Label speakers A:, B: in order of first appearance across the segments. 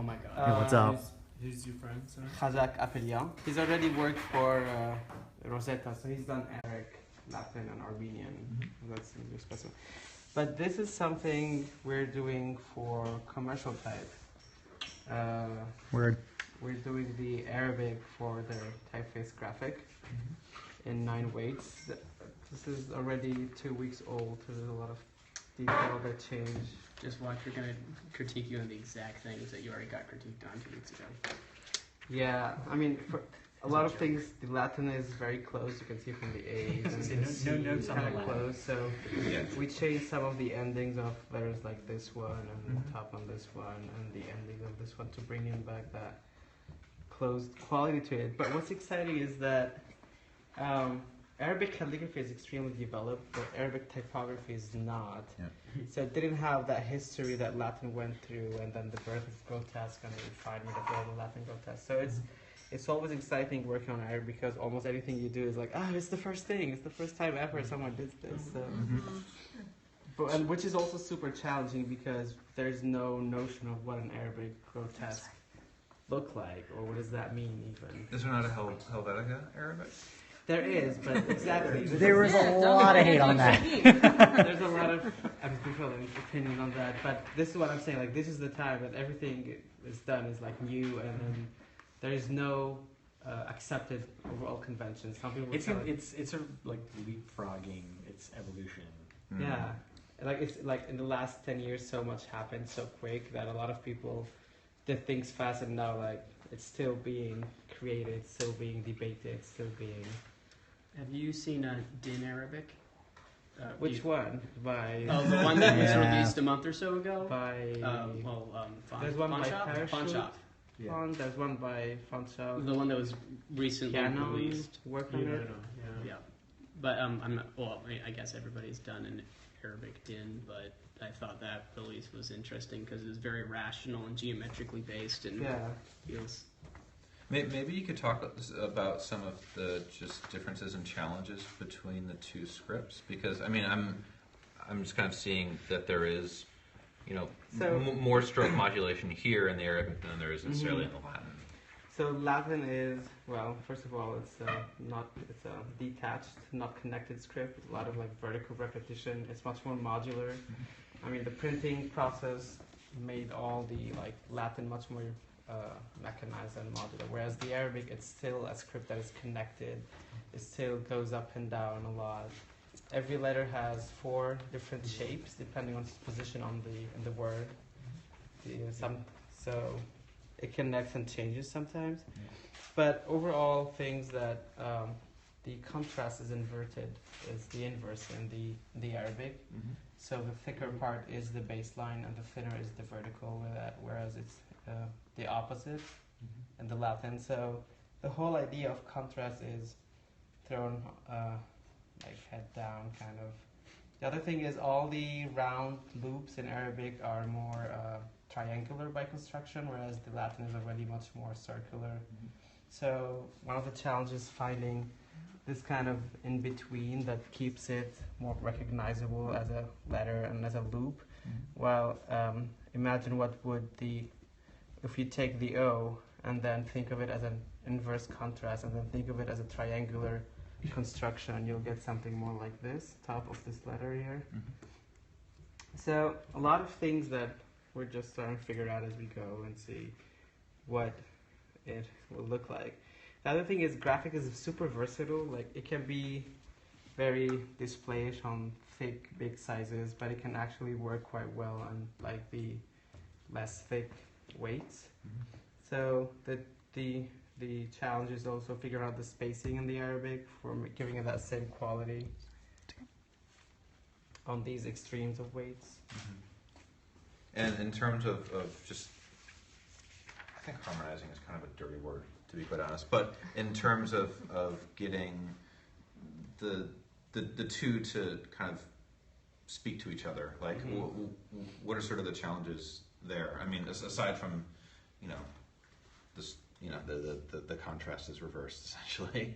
A: Oh my god.
B: Hey, what's up?
A: Who's your friend? Sorry?
C: Khazak Apelian. He's already worked for Rosetta, so he's done Arabic, Latin, and Armenian. That's English special. But this is something we're doing for commercial type.
B: Word.
C: We're doing the Arabic for the typeface graphic in 9 weights. This is already 2 weeks old, so there's a lot of detail that change.
A: Just watch, we're gonna critique you on the exact things that you already got critiqued on 2 weeks ago.
C: Yeah, I mean, for a lot of things, the Latin is very close. You can see from the A's and the C,
A: notes on
C: kind
A: the
C: of
A: Latin.
C: close. So we changed some of the endings of letters like this one and the top on this one and the ending of this one to bring in back that closed quality to it. But what's exciting is that Arabic calligraphy is extremely developed, but Arabic typography is not.
D: Yeah.
C: So it didn't have that history that Latin went through, and then the birth of grotesque and the refinement of all the Latin grotesque. So it's always exciting working on Arabic because almost anything you do is like, it's the first thing. It's the first time ever someone did this. So. And which is also super challenging because there's no notion of what an Arabic grotesque look like, or what does that mean even.
D: Is there not a Helvetica Arabic?
C: There is, but exactly.
B: There was a lot of hate on that.
C: There's a lot of ambivalent opinion on that, but this is what I'm saying. Like, this is the time that everything is done is like new, and then there is no accepted overall convention. Some people
E: It's sort of like leapfrogging its evolution.
C: yeah, like it's like in the last 10 years, so much happened so quick that a lot of people did things fast, and now like it's still being created, still being debated, still being.
A: Have you seen Din Arabic?
C: Which one? By
A: Oh, the one that was
B: Yeah.
A: released a month or so ago?
C: by. There's one by Parachute.
A: Font Shop.
C: Font. There's one by Font Shop.
A: The one that was recently
C: Canon
A: released.
C: work on it.
A: Yeah. But I'm not, well, I guess everybody's done an Arabic Din, but I thought that release was interesting because it was very rational and geometrically based and
C: Yeah.
A: feels.
D: Maybe you could talk about some of the just differences and challenges between the two scripts, because I mean I'm just kind of seeing that there is,
C: So-
D: more stroke modulation here in the Arabic than there is necessarily in the Latin.
C: So Lavin is, well, first of all, it's a detached, not connected script. A lot of like vertical repetition. It's much more modular. I mean, the printing process made all the like Latin much more mechanized and modular. Whereas the Arabic, it's still a script that is connected. It still goes up and down a lot. Every letter has 4 different shapes depending on its position in the word. So it connects and changes sometimes. But overall, things that the contrast is inverted is the inverse in the Arabic. So the thicker part is the baseline and the thinner is the vertical, whereas it's the opposite in the Latin. So the whole idea of contrast is thrown like head down kind of. The other thing is all the round loops in Arabic are more triangular by construction, whereas the Latin is already much more circular. So one of the challenges is finding this kind of in between that keeps it more recognizable as a letter and as a loop. Well, imagine what would if you take the O and then think of it as an inverse contrast and then think of it as a triangular construction, you'll get something more like this, top of this letter here. So a lot of things that we're just trying to figure out as we go and see what it will look like. The other thing is graphic is super versatile. Like it can be very displayish on thick, big sizes, but it can actually work quite well on like the less thick weights. So the challenge is also figuring out the spacing in the Arabic for giving it that same quality on these extremes of weights.
D: And in terms of just, I think harmonizing is kind of a dirty word, to be quite honest, but in terms of getting the two to kind of speak to each other, like what are sort of the challenges there? I mean, aside from, this, the contrast is reversed essentially.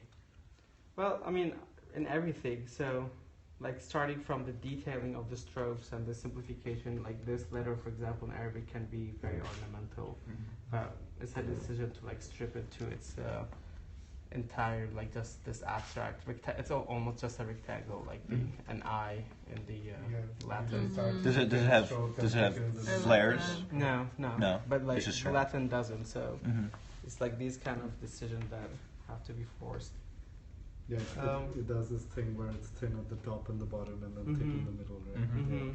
C: Well, I mean, in everything. So, like starting from the detailing of the strokes and the simplification, like this letter, for example, in Arabic can be very ornamental. tool. It's a decision to like strip it to its entire, like just this abstract it's almost just a rectangle, like an eye in the Latin.
D: Does it have flares?
C: No.
D: No,
C: But like
D: it's just
C: the
D: straight.
C: Latin doesn't, so it's like these kind of decisions that have to be forced.
F: Yeah, it does this thing where it's thin at the top and the bottom and then thick in the middle, right?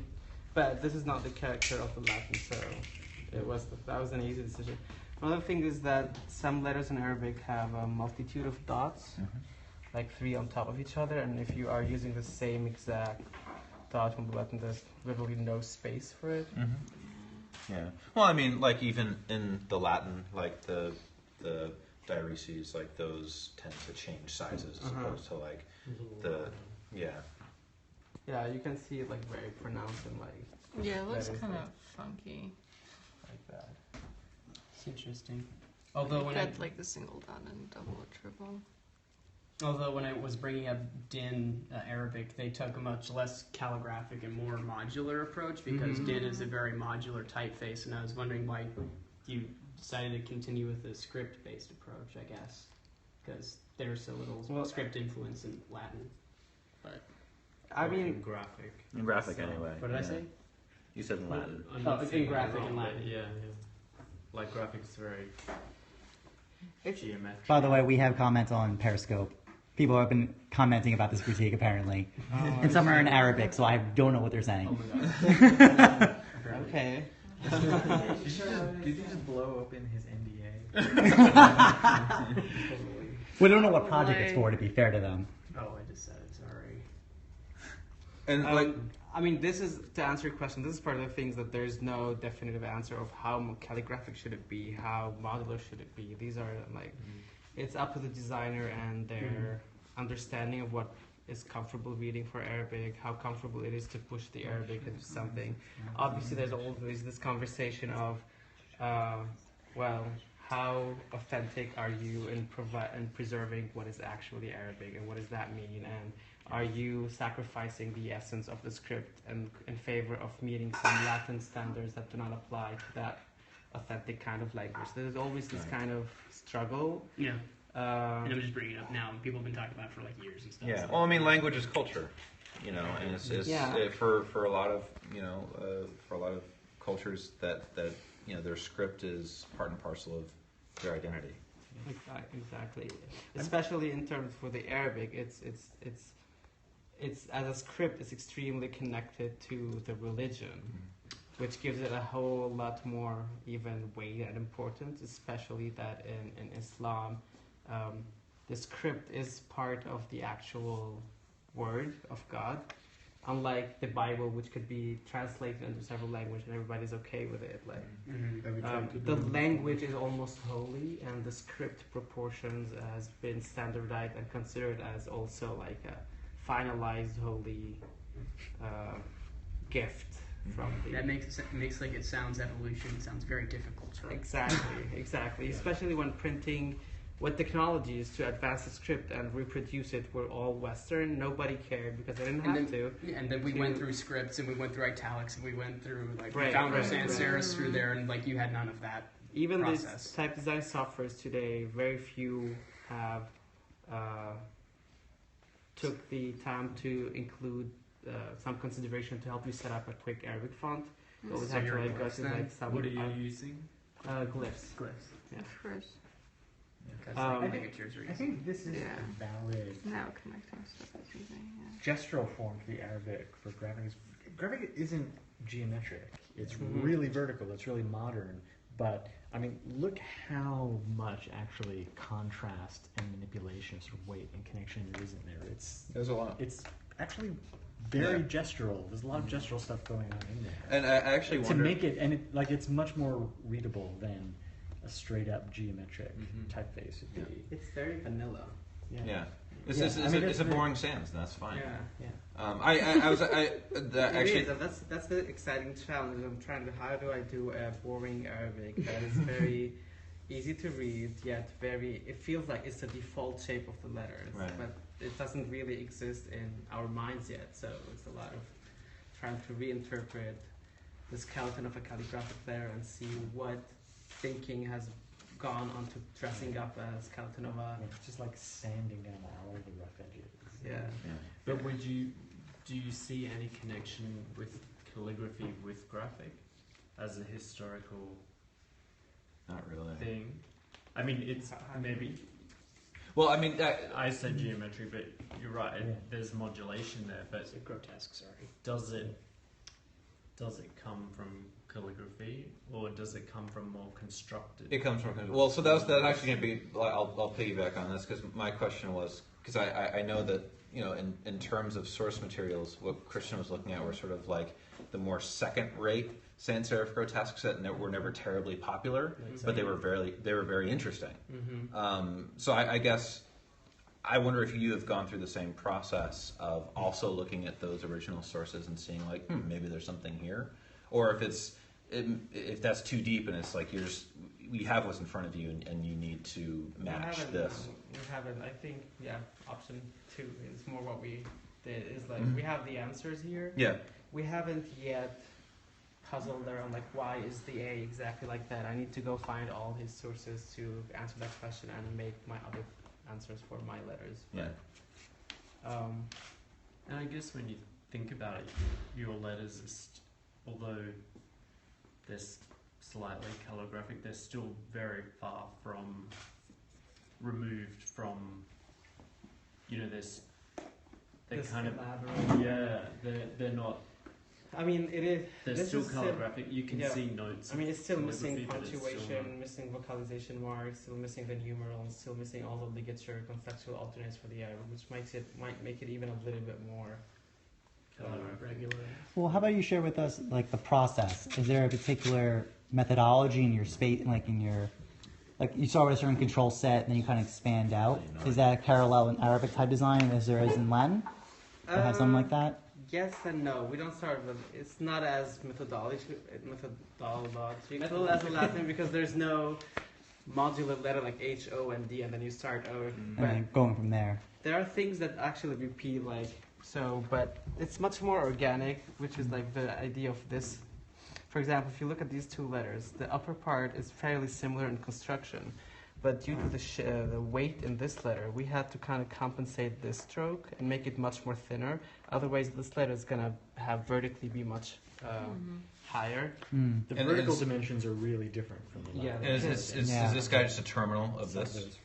C: But this is not the character of the Latin, so that was an easy decision. Another thing is that some letters in Arabic have a multitude of dots, like 3 on top of each other, and if you are using the same exact dot from the Latin, there's literally no space for it.
D: Yeah. Well, I mean, like even in the Latin, like the diareses, like those tend to change sizes as opposed to like yeah.
C: Yeah, you can see it like very pronounced and like.
G: Yeah, it looks
C: that is,
G: kind of
C: like,
G: funky.
C: like that.
A: It's interesting. Although when
G: Got like the single dot and double or triple.
A: Although when I was bringing up Din Arabic, they took a much less calligraphic and more modular approach because Din is a very modular typeface, and I was wondering why you decided to continue with the script-based approach, I guess, because there's so little script influence in Latin. But
C: I mean,
E: graphic.
D: In graphic, anyway.
A: what did I say?
D: You said in Latin.
A: In graphic and Latin.
E: Yeah. Like graphics, very geometric.
B: By the way, we have comments on Periscope. People have been commenting about this critique apparently, and some are in Arabic, so I don't know what they're saying.
C: okay.
E: Did you just blow up in his NDA?
B: We don't know what project it's for, to be fair to them.
A: Oh, I just said it, sorry.
D: And like,
C: I mean, this is, to answer your question, this is part of the things that there's no definitive answer of how calligraphic should it be, how modular should it be. These are like, it's up to the designer and their understanding of what is comfortable reading for Arabic, how comfortable it is to push the Arabic into something. Obviously, there's always this conversation of, well, how authentic are you in preserving what is actually Arabic, and what does that mean? And are you sacrificing the essence of the script and in favor of meeting some Latin standards that do not apply to that authentic kind of language? There's always this kind of struggle.
A: Yeah. And I'm just bringing it up now. People have been talking about it for like years and stuff.
D: yeah.
A: So.
D: Well, I mean, language is culture, you know, and it's for a lot of for a lot of cultures that you know their script is part and parcel of their identity.
C: Exactly. Especially in terms for the Arabic, it's as a script, it's extremely connected to the religion, which gives it a whole lot more even weight and importance. Especially that in Islam, the script is part of the actual word of God, unlike the Bible, which could be translated into several languages and everybody's okay with it. Like the language is almost holy, and the script proportions has been standardized and considered as also like a finalized holy gift from the.
A: That makes like it sounds evolution. It sounds very difficult. Right?
C: Exactly. Yeah. Especially when printing. What technology is to advance the script and reproduce it were all Western. Nobody cared because they didn't have to.
A: And then we went through scripts and we went through italics and we went through we found our sans serifs through there, and like you had none of that.
C: Even
A: process.
C: these type design softwares today, very few have took the time to include some consideration to help you set up a quick Arabic font. You always have to go to some.
E: What are you using?
C: Glyphs. Yeah.
G: Of course.
A: I think it's yours.
E: I think this is a valid
G: Now connecting stuff is using.
E: gestural form to the Arabic for graphic. Graphic isn't geometric. It's really vertical. It's really modern. But I mean, look how much actually contrast and manipulation, sort of weight and connection there is in there.
D: There's a lot.
E: It's actually very gestural. There's a lot of gestural stuff going on in there.
D: And I actually
E: to
D: wonder
E: make it, and it's much more readable than a straight up geometric typeface would be.
C: It's very vanilla.
D: Yeah. It's a boring sans, and that's fine.
C: Yeah.
D: Actually.
C: That's the exciting challenge. I'm trying to. How do I do a boring Arabic that is very easy to read yet very? It feels like it's the default shape of the letters, but it doesn't really exist in our minds yet. So it's a lot of trying to reinterpret the skeleton of a calligraphic letter and see what thinking has gone onto dressing up as Calatanova.
E: It's just like sanding down all the rough edges.
C: Yeah.
H: But do you see any connection with calligraphy with graphic as a historical
D: Not really.
H: thing? I mean, it's maybe.
D: Well, I mean,
H: I said geometry, but you're right. There's modulation there, but
A: It's grotesque, sorry.
H: does it come from calligraphy, or does it come from more constructed?
D: it comes from well. So that's actually going to be. I'll piggyback on this because my question was because I know that in terms of source materials, what Christian was looking at were sort of like the more second-rate sans serif grotesques that were never terribly popular, but they were very interesting.
C: Mm-hmm.
D: So I guess I wonder if you have gone through the same process of also looking at those original sources and seeing like maybe there's something here, or if that's too deep and it's like we have what's in front of you and you need to match this.
C: We haven't. I think option 2 is more what we did. Is like we have the answers here.
D: Yeah.
C: We haven't yet puzzled around like why is the A exactly like that. I need to go find all his sources to answer that question and make my other answers for my letters.
D: Yeah.
H: And I guess when you think about it, your letters, although they're slightly calligraphic, they're still very far from removed from. They're
C: This
H: kind of
C: elaborate.
H: they're not.
C: I mean, it is.
H: They're
C: this
H: still
C: is
H: calligraphic. You can see notes.
C: I mean, it's still missing
H: calligraphy, but it's still
C: punctuation, missing vocalization marks, still missing the numerals, still missing all the ligature contextual alternates for the arrow, which might make it even a little bit more regular.
B: Well, how about you share with us like the process? Is there a particular methodology in your space, like you start with a certain control set, and then you kind of expand out? Is that parallel in Arabic type design as there is in Latin? Or have something like that?
C: Yes and no. We don't start with. It's not as methodological as a Latin because there's no modular letter like H, O, and D, and then you start O.
B: And then going from there.
C: There are things that actually repeat but it's much more organic, which is like the idea of this. For example, if you look at these two letters, the upper part is fairly similar in construction, but due to the weight in this letter, we had to kind of compensate this stroke and make it much more thinner. Otherwise, this letter is going to have vertically be much higher.
E: The vertical dimensions are really different from the
C: Yeah,
E: lateral.
D: Is this guy just a terminal of this?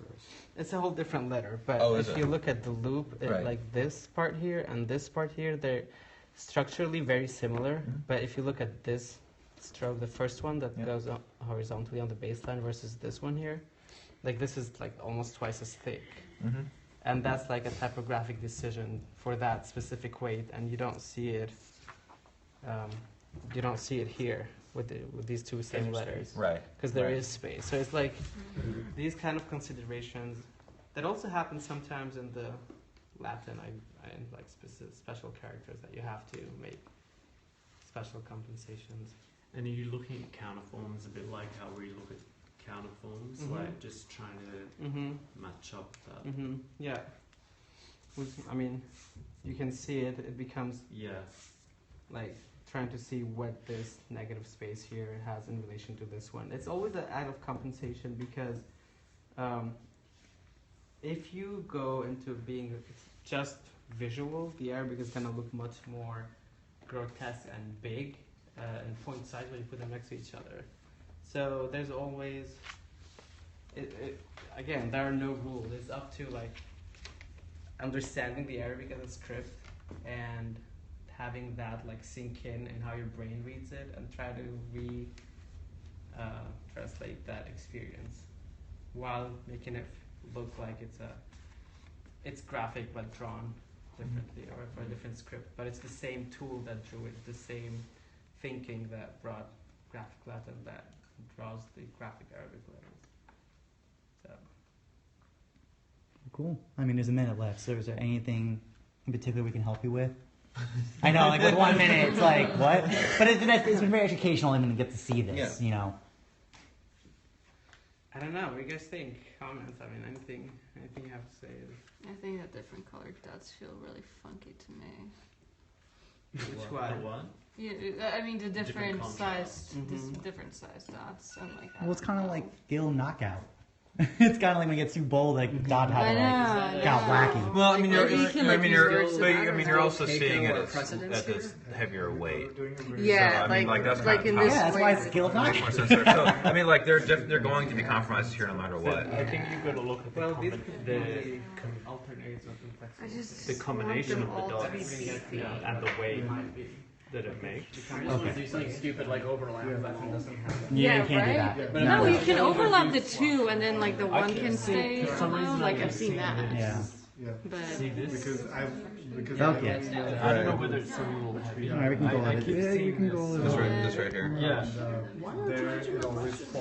C: It's a whole different letter, but if you look at the loop, like this part here and this part here, they're structurally very similar. But if you look at this stroke, the first one that goes horizontally on the baseline versus this one here, like this is like almost twice as thick. And that's like a typographic decision for that specific weight, and you don't see it. You don't see it here with these two same letters,
D: Right?
C: Because there is space. So it's like these kind of considerations that also happen sometimes in the Latin. I like special characters that you have to make special compensations.
H: And are you looking at counterforms a bit like how we look at counterforms, like just trying to match up that?
C: Yeah. I mean, you can see it. It becomes like trying to see what this negative space here has in relation to this one. It's always an act of compensation because if you go into being just visual, the Arabic is going to look much more grotesque and big and point size when you put them next to each other. So there's always, again, there are no rules. It's up to like understanding the Arabic as a script and having that like sink in how your brain reads it and try to translate that experience while making it look like it's graphic but drawn differently or for a different script. But it's the same tool that drew it, the same thinking that brought graphic Latin that draws the graphic Arabic letters. So.
B: Cool. I mean, there's a minute left, so is there anything in particular we can help you with? I know, like with 1 minute, it's like, what? But it's been very educational even to get to see this, you know.
C: I don't know. What do you guys think? Comments? I mean, anything you have to say?
G: I think that different colored dots feel really funky to me.
A: one?
H: The what?
G: Yeah, I mean the different
H: contrasts.
G: sized, different sized dots and like.
B: Well, it's kind of like Gil Knockout. It's kind of like when it gets too bold, like dot had
G: I
B: to like
G: know,
B: got
G: yeah.
B: wacky.
D: Well, I mean,
G: Like, you can, like, use words to
D: you're also
A: take
D: seeing it
A: over
D: as
A: precedence
D: at this heavier weight.
G: Yeah,
D: So, I mean, like, that's
G: like
D: kind
G: in
D: of
G: this
B: Yeah, that's
G: way.
B: why it's Gil
D: Makes more
B: Knockout.
D: sense there. So, I mean, like they're going to be compromises here no matter what.
H: I think you've got to look at the,
C: Well, these could
H: the,
C: be alternates of complexity.
G: I just
H: the combination of
G: want
H: the
G: them all to be
H: dots
G: beefy.
H: and the weight that it makes.
A: I just want to do something stupid like overlap. That one doesn't have it.
B: Yeah,
G: Yeah,
B: you can't
G: right?
B: do that.
A: But
G: No,
A: No.
G: you can overlap the two, and then like the one can stay
H: for some
G: somehow.
H: reason
G: Like
H: I
G: I've
H: can
G: seen
H: see
G: that.
B: Yeah.
F: Yeah.
G: But
H: See this?
F: Because
B: Okay.
H: I don't know whether it's a little heavy.
B: Alright, we can go
H: I
B: with
H: keep
B: it. Yeah,
H: seeing
B: you can go
H: this.
B: with it.
D: This right here.
H: Yeah.
F: there it always falls.